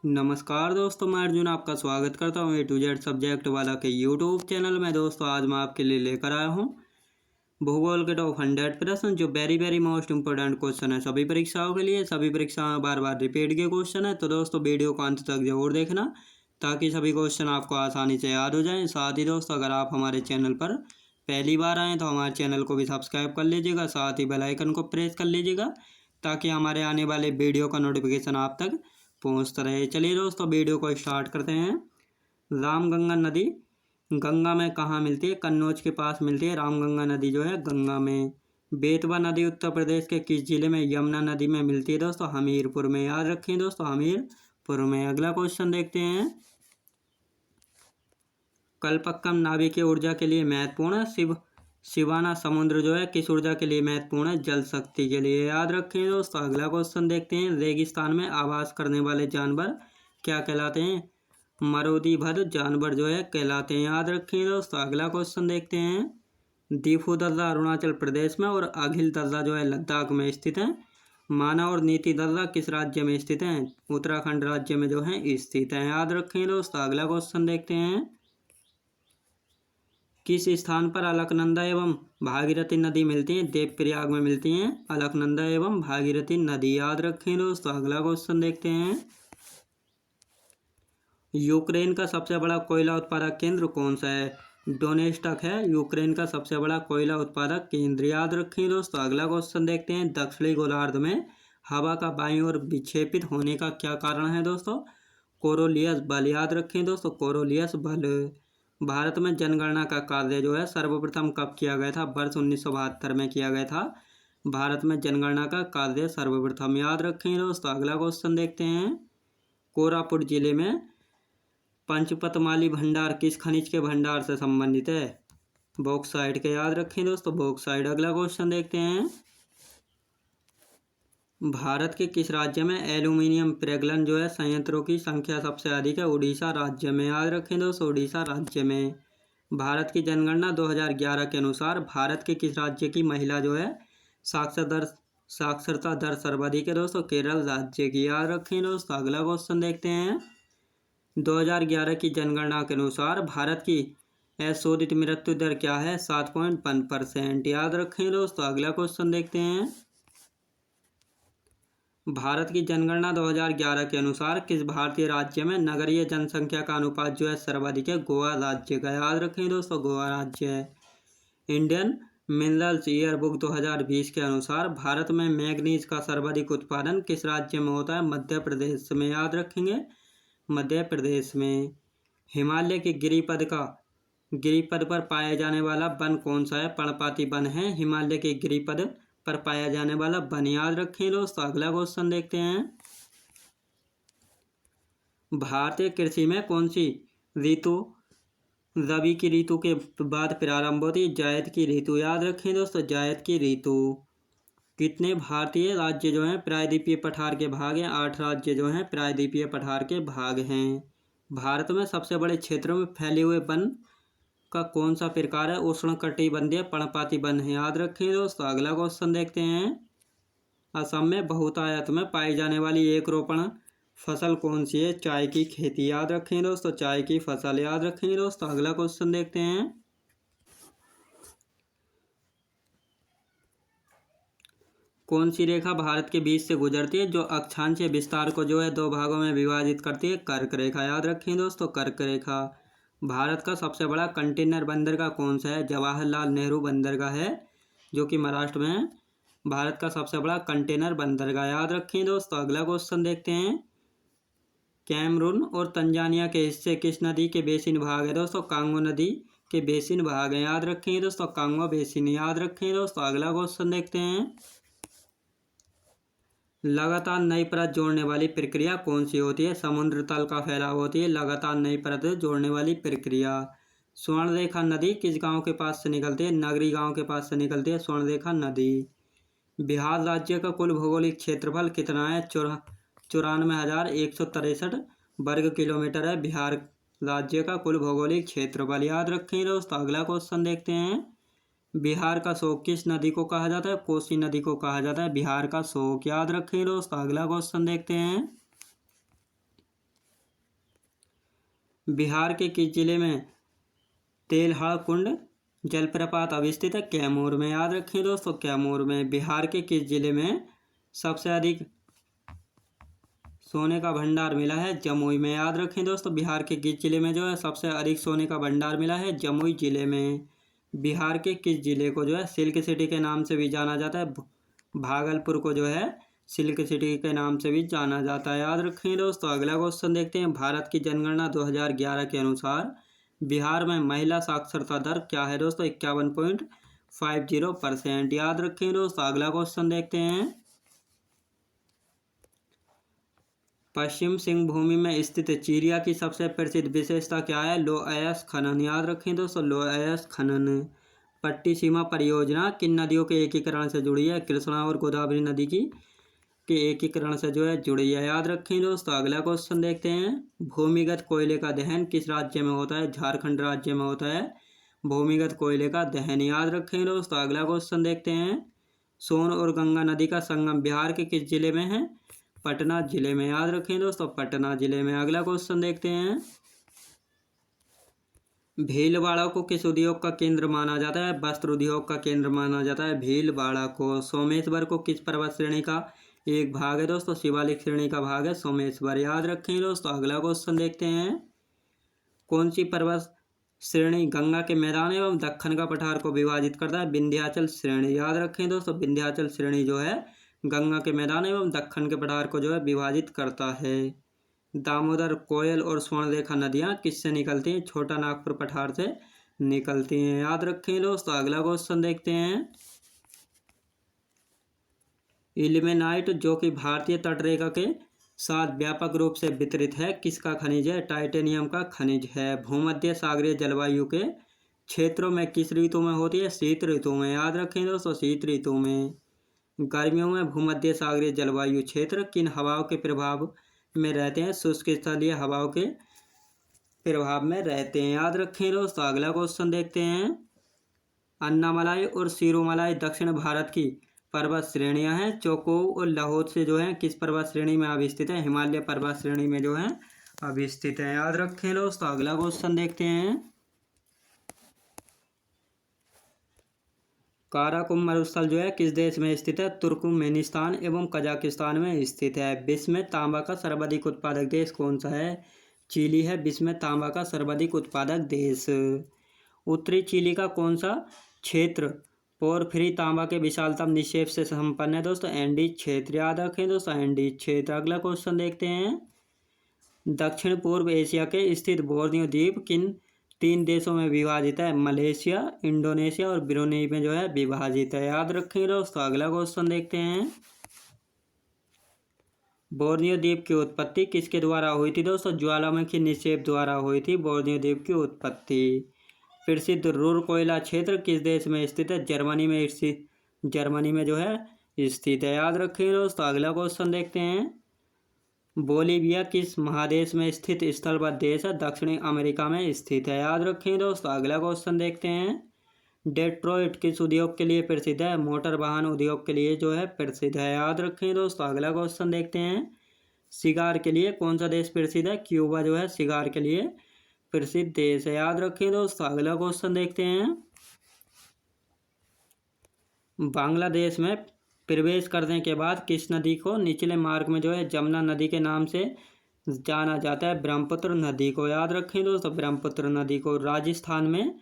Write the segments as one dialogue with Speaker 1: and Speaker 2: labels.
Speaker 1: नमस्कार दोस्तों, मैं अर्जुन आपका स्वागत करता हूँ A to Z सब्जेक्ट वाला के यूट्यूब चैनल में। दोस्तों आज मैं आपके लिए लेकर आया हूँ भूगोल के टॉप 100 प्रश्न, जो वेरी मोस्ट इंपॉर्टेंट क्वेश्चन है सभी परीक्षाओं के लिए। सभी परीक्षाओं में बार बार रिपीट के क्वेश्चन है, तो दोस्तों वीडियो को अंत तक जरूर देखना ताकि सभी क्वेश्चन आपको आसानी से याद हो जाएं। साथ ही दोस्तों अगर आप हमारे चैनल पर पहली बार आएँ तो हमारे चैनल को भी सब्सक्राइब कर लीजिएगा, साथ ही बेल आइकन को प्रेस कर लीजिएगा ताकि हमारे आने वाले वीडियो का नोटिफिकेशन आप तक पहुँचता रहे। चलिए दोस्तों वीडियो को स्टार्ट करते हैं। रामगंगा नदी गंगा में कहाँ मिलती है? कन्नौज के पास मिलती है रामगंगा नदी जो है गंगा में। बेतवा नदी उत्तर प्रदेश के किस जिले में यमुना नदी में मिलती है? दोस्तों हमीरपुर में। याद रखें दोस्तों, हमीरपुर में। अगला क्वेश्चन देखते हैं। कल्पक्कम नाभिकीय ऊर्जा के लिए महत्वपूर्ण है। शिवाना समुद्र जो है किस ऊर्जा के लिए महत्वपूर्ण है? जल शक्ति के लिए। याद रखें दोस्तों। अगला क्वेश्चन देखते हैं। रेगिस्तान में आवास करने वाले जानवर क्या कहलाते हैं? मरोदीभद जानवर जो है कहलाते हैं। याद रखें दोस्तों। अगला क्वेश्चन देखते हैं। दीफू दर्रा अरुणाचल प्रदेश में और अघिल दर्रा जो है लद्दाख में स्थित है। माना और नीति दर्रा किस राज्य में स्थित है? उत्तराखंड राज्य में जो है स्थित है। याद रखें दोस्तों। अगला क्वेश्चन देखते हैं। किस स्थान पर अलकनंदा एवं भागीरथी नदी मिलती है? देवप्रयाग में मिलती हैं अलकनंदा एवं भागीरथी नदी। याद रखें दोस्तों। अगला क्वेश्चन देखते हैं। यूक्रेन का सबसे बड़ा कोयला उत्पादक केंद्र कौन सा है? डोनेस्टक है यूक्रेन का सबसे बड़ा कोयला उत्पादक केंद्र। याद रखें दोस्तों। अगला क्वेश्चन देखते हैं। दक्षिणी गोलार्ध में हवा का बाईं ओर विक्षेपित होने का क्या कारण है? दोस्तों कोरोलियस बल। याद रखें दोस्तों, कोरोलियस बल। भारत में जनगणना का कार्य जो है सर्वप्रथम कब किया गया था? वर्ष 1972 में किया गया था भारत में जनगणना का कार्य सर्वप्रथम। याद रखें दोस्तों। अगला क्वेश्चन देखते हैं। कोरापुट जिले में पंचपतमाली भंडार किस खनिज के भंडार से संबंधित है? बॉक्साइट के। याद रखें दोस्तों, बॉक्साइट। अगला क्वेश्चन देखते हैं। भारत के किस राज्य में एल्यूमिनियम प्रगलन जो है संयंत्रों की संख्या सबसे अधिक है? उड़ीसा राज्य में। याद रखें दोस्तों, उड़ीसा राज्य में। भारत की जनगणना 2011 के अनुसार भारत के किस राज्य की महिला जो है साक्षरता दर सर्वाधिक है? दोस्तों केरल राज्य की। याद रखें दोस्तों। अगला क्वेश्चन देखते हैं। 2011 की जनगणना के अनुसार भारत की अशोधित मृत्यु दर क्या है? 7.1%। याद रखें दोस्तों। अगला क्वेश्चन देखते हैं। भारत की जनगणना 2011 के अनुसार किस भारतीय राज्य में नगरीय जनसंख्या का अनुपात जो है सर्वाधिक है? गोवा राज्य का। याद रखें दोस्तों, गोवा राज्य है। इंडियन मिनरल्स ईयर बुक 2020 के अनुसार भारत में मैग्नीज का सर्वाधिक उत्पादन किस राज्य में होता है? मध्य प्रदेश में। याद रखेंगे, मध्य प्रदेश में। हिमालय के गिरिपद पर पाया जाने वाला वन कौन सा है? पर्णपाती वन है हिमालय के गिरिपद पर पाया जाने वाला वन। याद रखें दोस्तों। अगला क्वेश्चन देखते हैं। भारतीय कृषि में कौन सी ऋतु रबी की ऋतु के बाद प्रारंभ होती है? जायद की ऋतु। याद रखें दोस्तों, जायद की ऋतु। कितने भारतीय राज्य जो हैं प्रायद्वीपीय पठार के भाग हैं? 8 राज्य जो हैं प्रायद्वीपीय पठार के भाग हैं। भारत में सबसे बड़े क्षेत्रों में फैले हुए वन का कौन सा प्रकार है? उष्णकटिबंधीय पर्णपाती वन है। याद रखें दोस्तों। अगला क्वेश्चन देखते हैं। असम में बहुतायत में पाई जाने वाली एक रोपण फसल कौन सी है? चाय की खेती। याद रखें दोस्तों, चाय की फसल। याद रखें दोस्तों। अगला क्वेश्चन देखते हैं। कौन सी रेखा भारत के बीच से गुजरती है जो अक्षांशीय विस्तार को जो है 2 भागों में विभाजित करती है? कर्क रेखा। याद रखें दोस्तों, कर्क रेखा। भारत का सबसे बड़ा कंटेनर बंदरगाह कौन सा है? जवाहरलाल नेहरू बंदरगाह है जो कि महाराष्ट्र में है। भारत का सबसे बड़ा कंटेनर बंदरगाह। याद रखें दोस्तों। अगला क्वेश्चन देखते हैं। कैमरून और तंजानिया के हिस्से किस नदी के बेसिन भाग है? दोस्तों कांगो नदी के बेसिन भाग है। याद रखें दोस्तों, कांगो बेसिन। याद रखें दोस्तों। अगला क्वेश्चन देखते हैं। लगातार नई परत जोड़ने वाली प्रक्रिया कौन सी होती है? समुद्र तल का फैलाव होती है लगातार नई परत जोड़ने वाली प्रक्रिया। स्वर्णरेखा नदी किस गांव के पास से निकलती है? नगरी गांव के पास से निकलती है स्वर्णरेखा नदी। बिहार राज्य का कुल भौगोलिक क्षेत्रफल कितना है? 94,163 वर्ग किलोमीटर है बिहार राज्य का कुल भौगोलिक क्षेत्रफल। याद रखें दोस्तों। अगला क्वेश्चन देखते हैं। बिहार का शोक किस नदी को कहा जाता है? कोसी नदी को कहा जाता है बिहार का शोक। याद रखें दोस्तों। अगला क्वेश्चन देखते हैं। बिहार के किस जिले में तेलहड़ कुंड जलप्रपात अवस्थित है? कैमूर में। याद रखें दोस्तों, कैमूर में। बिहार के किस जिले में सबसे अधिक सोने का भंडार मिला है? जमुई में। याद रखें दोस्तों, बिहार के किस जिले में जो है सबसे अधिक सोने का भंडार मिला है? जमुई जिले में। बिहार के किस जिले को जो है सिल्क सिटी के नाम से भी जाना जाता है? भागलपुर को जो है सिल्क सिटी के नाम से भी जाना जाता है। याद रखें दोस्तों। अगला क्वेश्चन देखते हैं। भारत की जनगणना 2011 के अनुसार बिहार में महिला साक्षरता दर क्या है दोस्तों? 51.50%। याद रखें दोस्तों। अगला क्वेश्चन देखते हैं। पश्चिम सिंहभूमि में स्थित चिरिया की सबसे प्रसिद्ध विशेषता क्या है? लोअयस खनन। याद रखें दोस्तों, लोअयस खनन। पट्टी सीमा परियोजना किन नदियों के एकीकरण से जुड़ी है? कृष्णा और गोदावरी नदी की के एकीकरण से जो है जुड़ी है। याद रखें दोस्तों। अगला क्वेश्चन देखते हैं। भूमिगत कोयले का दहन किस राज्य में होता है? झारखंड राज्य में होता है भूमिगत कोयले का दहन। याद रखें दोस्तों। अगला क्वेश्चन देखते हैं। सोन और गंगा नदी का संगम बिहार के किस जिले में है? पटना जिले में। याद रखें दोस्तों, पटना जिले में। अगला क्वेश्चन देखते हैं। भीलवाड़ा को किस उद्योग का केंद्र माना जाता है? वस्त्र उद्योग का केंद्र माना जाता है भीलवाड़ा को। सोमेश्वर को किस पर्वत श्रेणी का एक भाग है दोस्तों? शिवालिक श्रेणी का भाग है सोमेश्वर। याद रखें दोस्तों। अगला क्वेश्चन देखते हैं। कौन सी पर्वत श्रेणी गंगा के मैदान एवं दक्कन का पठार को विभाजित करता है? विंध्याचल श्रेणी। याद रखें दोस्तों, विंध्याचल श्रेणी जो है गंगा के मैदान एवं दक्कन के पठार को जो है विभाजित करता है। दामोदर, कोयल और स्वर्णरेखा नदियां किससे निकलती हैं? छोटा नागपुर पठार से निकलती हैं। याद रखें दोस्तों। अगला क्वेश्चन देखते हैं। इल्मेनाइट जो कि भारतीय तटरेखा के साथ व्यापक रूप से वितरित है किसका खनिज है? टाइटेनियम का खनिज है। भूमध्य सागरीय जलवायु के क्षेत्रों में किस ऋतु में होती है? शीत ऋतु में। याद रखें दोस्तों, शीत ऋतु में। गर्मियों में भूमध्य सागरीय जलवायु क्षेत्र किन हवाओं के प्रभाव में रहते हैं? शुष्क स्थलीय हवाओं के प्रभाव में रहते हैं। याद रखें दोस्तों। अगला क्वेश्चन देखते हैं। अन्नामलाई और सिरोमलाई दक्षिण भारत की पर्वत श्रेणियां हैं। चोकोव और लाहौल से जो है किस पर्वत श्रेणी में अवस्थित है? हिमालय पर्वत श्रेणी में जो है अवस्थित है। याद रखें दोस्तों। अगला क्वेश्चन देखते हैं। काराकोरम मरुस्थल जो है किस देश में स्थित है? तुर्कमेनिस्तान एवं कजाकिस्तान में स्थित है। विश्व में तांबा का सर्वाधिक उत्पादक देश कौन सा है? चिली है विश्व में तांबा का सर्वाधिक उत्पादक देश। उत्तरी चिली का कौन सा क्षेत्र पोरफ्री तांबा के विशालतम निक्षेप से संपन्न है दोस्तों? एंडीज क्षेत्र। याद रखें दोस्तों, एंडीज क्षेत्र। अगला क्वेश्चन देखते हैं। दक्षिण पूर्व एशिया के स्थित बोर्नियो द्वीप किन 3 देशों में विभाजित है? मलेशिया, इंडोनेशिया और ब्रुनेई में जो है विभाजित है। याद रखें दोस्तों। अगला क्वेश्चन देखते हैं। बोर्नियो द्वीप की उत्पत्ति किसके द्वारा हुई थी दोस्तों? ज्वालामुखी निक्षेप द्वारा हुई थी बोर्नियो द्वीप की उत्पत्ति। प्रसिद्ध रुर कोयला क्षेत्र किस देश में स्थित है? जर्मनी में स्थित, जर्मनी में जो है स्थित है। याद रखें दोस्तों। अगला क्वेश्चन देखते हैं। बोलीविया किस महादेश में स्थित स्थलबद्ध देश है? दक्षिणी अमेरिका में स्थित है। याद रखें दोस्तों। अगला क्वेश्चन देखते हैं। डेट्रॉइट किस उद्योग के लिए प्रसिद्ध है? मोटर वाहन उद्योग के लिए जो है प्रसिद्ध है। याद रखें दोस्तों। अगला क्वेश्चन देखते हैं। सिगार के लिए कौन सा देश प्रसिद्ध है? क्यूबा जो है सिगार के लिए प्रसिद्ध देश है। याद रखें दोस्तों। अगला क्वेश्चन देखते हैं। बांग्लादेश में प्रवेश करने के बाद किस नदी को निचले मार्ग में जो है जमुना नदी के नाम से जाना जाता है? ब्रह्मपुत्र नदी को। याद रखें दोस्तों, ब्रह्मपुत्र नदी को। राजस्थान में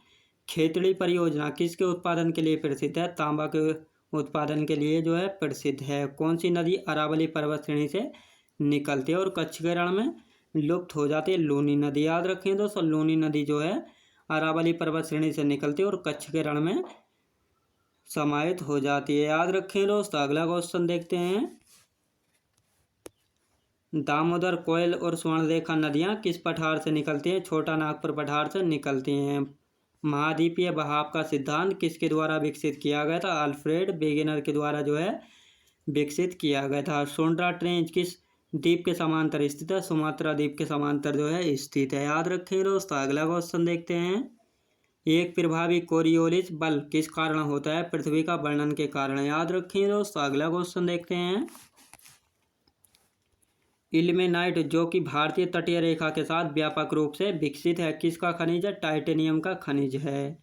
Speaker 1: खेतड़ी परियोजना किसके उत्पादन के लिए प्रसिद्ध है? तांबा के उत्पादन के लिए जो है प्रसिद्ध है। कौन सी नदी अरावली पर्वत श्रेणी से निकलती है और कच्छ के रण में लुप्त हो जाती है? लूनी नदी। याद रखें दोस्तों, लूनी नदी जो है अरावली पर्वत श्रेणी से निकलती है और कच्छ के रण में समाहित हो जाती है। याद रखें दोस्तों। अगला क्वेश्चन देखते हैं। दामोदर, कोयल और स्वर्णरेखा नदियां किस पठार से निकलती हैं? छोटा नागपुर पठार से निकलती हैं। महाद्वीपीय बहाव का सिद्धांत किसके द्वारा विकसित किया गया था? अल्फ्रेड वेगेनर के द्वारा जो है विकसित किया गया था। सोंड्रा ट्रेंच किस द्वीप के समांतर स्थित है? सुमात्रा द्वीप के समांतर जो है स्थित है। याद रखें दोस्तों। अगला क्वेश्चन देखते हैं। एक प्रभावी कोरियोलिस बल किस कारण होता है? पृथ्वी का वर्णन के कारण। याद रखें दोस्तों। अगला क्वेश्चन देखते हैं। इल्मेनाइट जो कि भारतीय तटीय रेखा के साथ व्यापक रूप से विकसित है, किसका खनिज है? टाइटेनियम का खनिज है।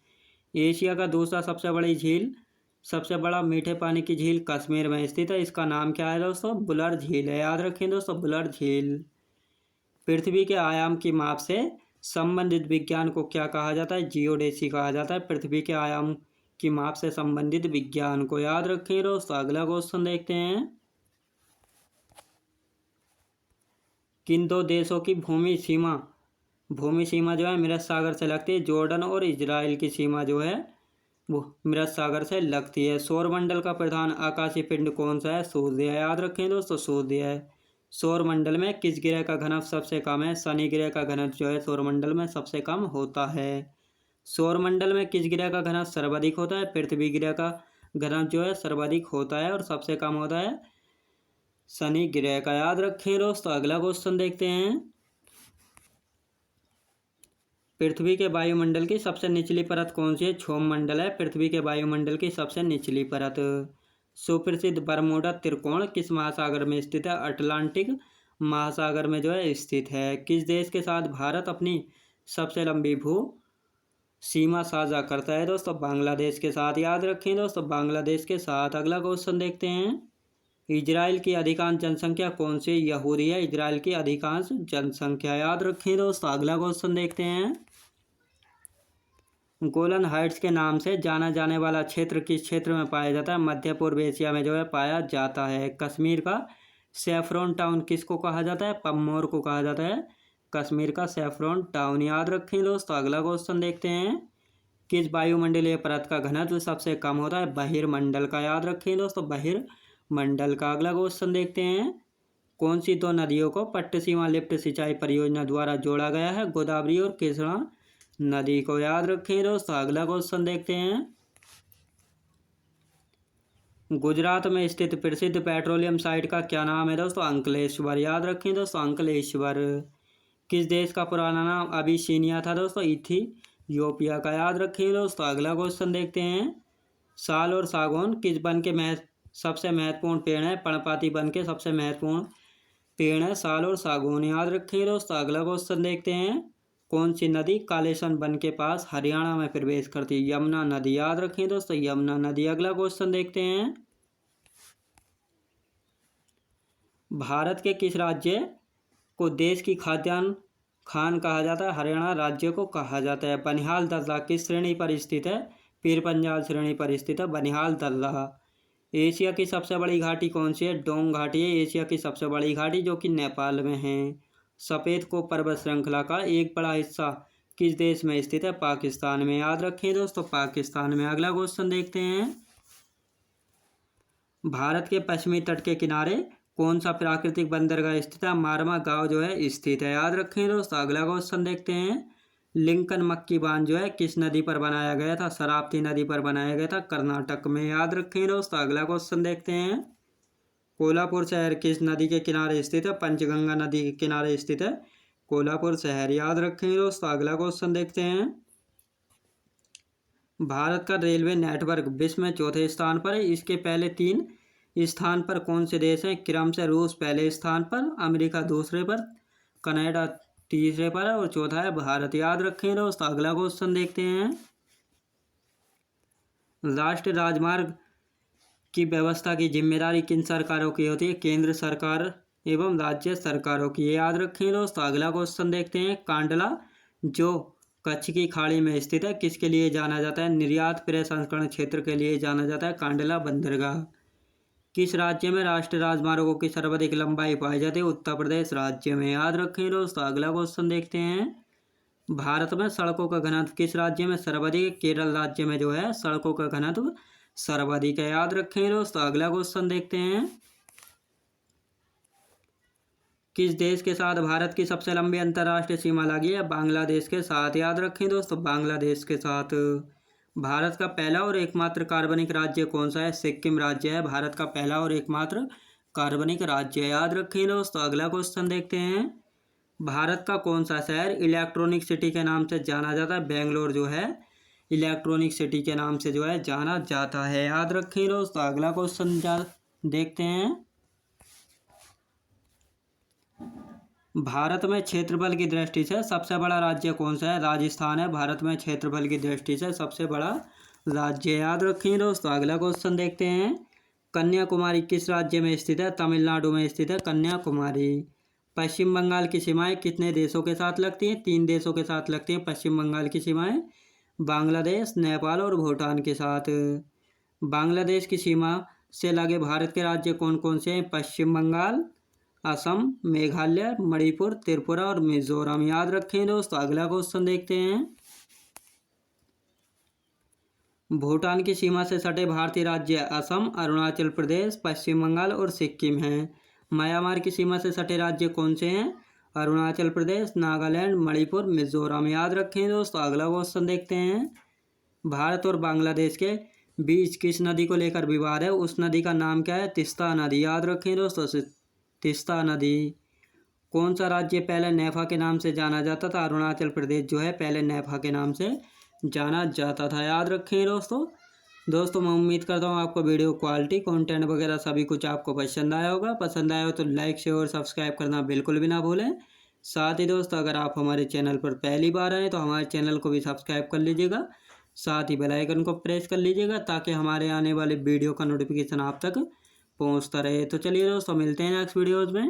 Speaker 1: एशिया का दूसरा सबसे बड़ी झील, सबसे बड़ा मीठे पानी की झील कश्मीर में स्थित है, इसका नाम क्या है दोस्तों? बुलर झील है। याद रखें दोस्तों, बुलर झील। पृथ्वी के आयाम की माप से संबंधित विज्ञान को क्या कहा जाता है? जियोडेसी कहा जाता है। पृथ्वी के आयाम की माप से संबंधित विज्ञान को याद रखें दोस्तों। अगला क्वेश्चन देखते हैं, किन दो देशों की भूमि सीमा जो है मृत सागर से लगती है? जॉर्डन और इजराइल की सीमा जो है वो मृत सागर से लगती है। सौरमंडल का प्रधान आकाशीय पिंड कौन सा है? सूर्य है। याद रखें दोस्तों, सूर्य है। सौरमंडल में किस ग्रह का घनत्व सबसे कम है? शनि ग्रह का घनत्व जो है सौरमंडल में सबसे कम होता है। सौरमंडल में किस ग्रह का घनत्व सर्वाधिक होता है? पृथ्वी ग्रह का घनत्व जो है सर्वाधिक होता है और सबसे कम होता है शनि ग्रह का। याद रखें दोस्तों। अगला क्वेश्चन देखते हैं, पृथ्वी के वायुमंडल की सबसे निचली परत कौन सी है? क्षोभ मंडल है पृथ्वी के वायुमंडल की सबसे निचली परत। सुप्रसिद्ध बरमूडा त्रिकोण किस महासागर में स्थित है? अटलांटिक महासागर में जो है स्थित है। किस देश के साथ भारत अपनी सबसे लंबी भू सीमा साझा करता है दोस्तों? बांग्लादेश के साथ। याद रखें दोस्तों, बांग्लादेश के साथ। अगला क्वेश्चन देखते हैं, इजराइल की अधिकांश जनसंख्या कौन सी यहूदी है? इजराइल की अधिकांश जनसंख्या। याद रखें दोस्तों। अगला क्वेश्चन देखते हैं, गोलन हाइट्स के नाम से जाना जाने वाला क्षेत्र किस क्षेत्र में पाया जाता है? मध्य पूर्व एशिया में जो है पाया जाता है। कश्मीर का सैफरॉन टाउन किसको कहा जाता है? पम्मोर को कहा जाता है। कश्मीर का सैफरॉन टाउन। याद रखें दोस्तों। अगला क्वेश्चन देखते हैं, किस वायुमंडलीय परत का घनत्व सबसे कम होता है? बहिर्मंडल का। याद रखें दोस्तों, बहिर्मंडल का। अगला क्वेश्चन देखते हैं, कौन सी दो नदियों को पट्टिसीमा लिफ्ट सिंचाई परियोजना द्वारा जोड़ा गया है? गोदावरी और कृष्णा नदी को। याद रखें दोस्तों। अगला क्वेश्चन देखते हैं, गुजरात में स्थित प्रसिद्ध पेट्रोलियम साइट का क्या नाम है दोस्तों? अंकलेश्वर। याद रखें दोस्तों, अंकलेश्वर। किस देश का पुराना नाम अबिसिनिया था दोस्तों? इथियोपिया का। याद रखें दोस्तों। अगला क्वेश्चन देखते हैं, साल और सागौन किस वन के सबसे महत्वपूर्ण पेड़ है? पर्णपाती वन के सबसे महत्वपूर्ण पेड़ है साल और सागौन। याद रखें दोस्तों। अगला क्वेश्चन देखते हैं, कौन सी नदी कालेसन वन के पास हरियाणा में प्रवेश करती है? यमुना नदी। याद रखें दोस्तों, यमुना नदी। अगला क्वेश्चन देखते हैं, भारत के किस राज्य को देश की खाद्यान्न खान कहा जाता है? हरियाणा राज्य को कहा जाता है। बनिहाल दर्रा किस श्रेणी पर स्थित है? पीर पंजाल श्रेणी पर स्थित है बनिहाल दर्रा। एशिया की सबसे बड़ी घाटी कौन सी है? डोंग घाटी है एशिया की सबसे बड़ी घाटी, जो कि नेपाल में है। सफ़ेद को पर्वत श्रृंखला का एक बड़ा हिस्सा किस देश में स्थित है? पाकिस्तान में। याद रखें दोस्तों, पाकिस्तान में। अगला क्वेश्चन देखते हैं, भारत के पश्चिमी तट के किनारे कौन सा प्राकृतिक बंदरगाह स्थित है? मारवा गांव जो है स्थित है। याद रखें दोस्तों। अगला क्वेश्चन देखते हैं, लिंकन मक्की बांध जो है किस नदी पर बनाया गया था? शरावती नदी पर बनाया गया था, कर्नाटक में। याद रखें दोस्तों। अगला क्वेश्चन देखते हैं, कोल्हापुर शहर किस नदी के किनारे स्थित है? पंचगंगा नदी के किनारे स्थित है कोल्हापुर शहर। याद रखें दोस्तों। अगला क्वेश्चन देखते हैं, भारत का रेलवे नेटवर्क विश्व में चौथे स्थान पर है, इसके पहले 3 स्थान पर कौन से देश हैं? क्रम से रूस पहले स्थान पर, अमेरिका दूसरे पर, कनाडा तीसरे पर है और चौथा है भारत। याद रखें दोस्तों। अगला क्वेश्चन देखते हैं, राष्ट्रीय राजमार्ग की व्यवस्था की जिम्मेदारी किन सरकारों की होती है? केंद्र सरकार एवं राज्य सरकारों की। याद रखें दोस्तों। अगला क्वेश्चन देखते हैं, कांडला जो कच्छ की खाड़ी में स्थित है किसके लिए जाना जाता है? निर्यात प्रसंस्करण क्षेत्र के लिए जाना जाता है कांडला बंदरगाह। किस राज्य में राष्ट्रीय राजमार्गों की सर्वाधिक लंबाई पाई जाती है? उत्तर प्रदेश राज्य में। याद रखें दोस्तों। अगला क्वेश्चन देखते हैं, भारत में सड़कों का घनत्व किस राज्य में सर्वाधिक? केरल राज्य में जो है सड़कों का घनत्व सर्वाधिक है। याद रखें दोस्तों। अगला क्वेश्चन देखते हैं, किस देश के साथ भारत की सबसे लंबी अंतर्राष्ट्रीय सीमा लगी है? बांग्लादेश के साथ। याद रखें दोस्तों, बांग्लादेश के साथ। भारत का पहला और एकमात्र कार्बनिक राज्य कौन सा है? सिक्किम राज्य है भारत का पहला और एकमात्र कार्बनिक राज्य। याद रखें दोस्तों। अगला क्वेश्चन देखते हैं, भारत का कौन सा शहर इलेक्ट्रॉनिक सिटी के नाम से जाना जाता है? बेंगलोर जो है इलेक्ट्रॉनिक सिटी के नाम से जो है जाना जाता है। याद रखें दोस्तों। अगला क्वेश्चन देखते हैं, भारत में क्षेत्रफल की दृष्टि से सबसे बड़ा राज्य कौन सा है? राजस्थान है भारत में क्षेत्रफल की दृष्टि से सबसे बड़ा राज्य। याद रखिए दोस्तों। अगला क्वेश्चन देखते हैं। कन्याकुमारी किस राज्य में स्थित है? तमिलनाडु में स्थित है कन्याकुमारी। पश्चिम बंगाल की सीमाएं कितने देशों के साथ लगती हैं? 3 देशों के साथ लगती हैं पश्चिम बंगाल की सीमाएं, बांग्लादेश, नेपाल और भूटान के साथ। बांग्लादेश की सीमा से लगे भारत के राज्य कौन कौन से हैं? पश्चिम बंगाल, असम, मेघालय, मणिपुर, त्रिपुरा और मिजोरम। याद रखें दोस्तों। अगला क्वेश्चन देखते हैं। भूटान की सीमा से सटे भारतीय राज्य असम, अरुणाचल प्रदेश, पश्चिम बंगाल और सिक्किम हैं। म्यांमार की सीमा से सटे राज्य कौन से हैं? अरुणाचल प्रदेश, नागालैंड, मणिपुर, मिजोरम। याद रखें दोस्तों। अगला क्वेश्चन देखते हैं। भारत और बांग्लादेश के बीच किस नदी को लेकर विवाद है? उस नदी का नाम क्या है? तिस्ता नदी। याद रखें दोस्तों। तिस्ता नदी। कौन सा राज्य पहले नेफा के नाम से जाना जाता था? अरुणाचल प्रदेश जो है पहले नेफा के नाम से जाना जाता था। याद रखें दोस्तों मैं उम्मीद करता हूँ आपको वीडियो क्वालिटी, कंटेंट वगैरह सभी कुछ आपको पसंद आया होगा। पसंद आया हो तो लाइक, शेयर और सब्सक्राइब करना बिल्कुल भी ना भूलें। साथ ही दोस्तों अगर आप हमारे चैनल पर पहली बार आए तो हमारे चैनल को भी सब्सक्राइब कर लीजिएगा। साथ ही बेल आइकन को प्रेस कर लीजिएगा ताकि हमारे आने वाले वीडियो का नोटिफिकेशन आप तक पहुँचता रहे। तो चलिए दोस्तों मिलते हैं नेक्स्ट वीडियोज़ में।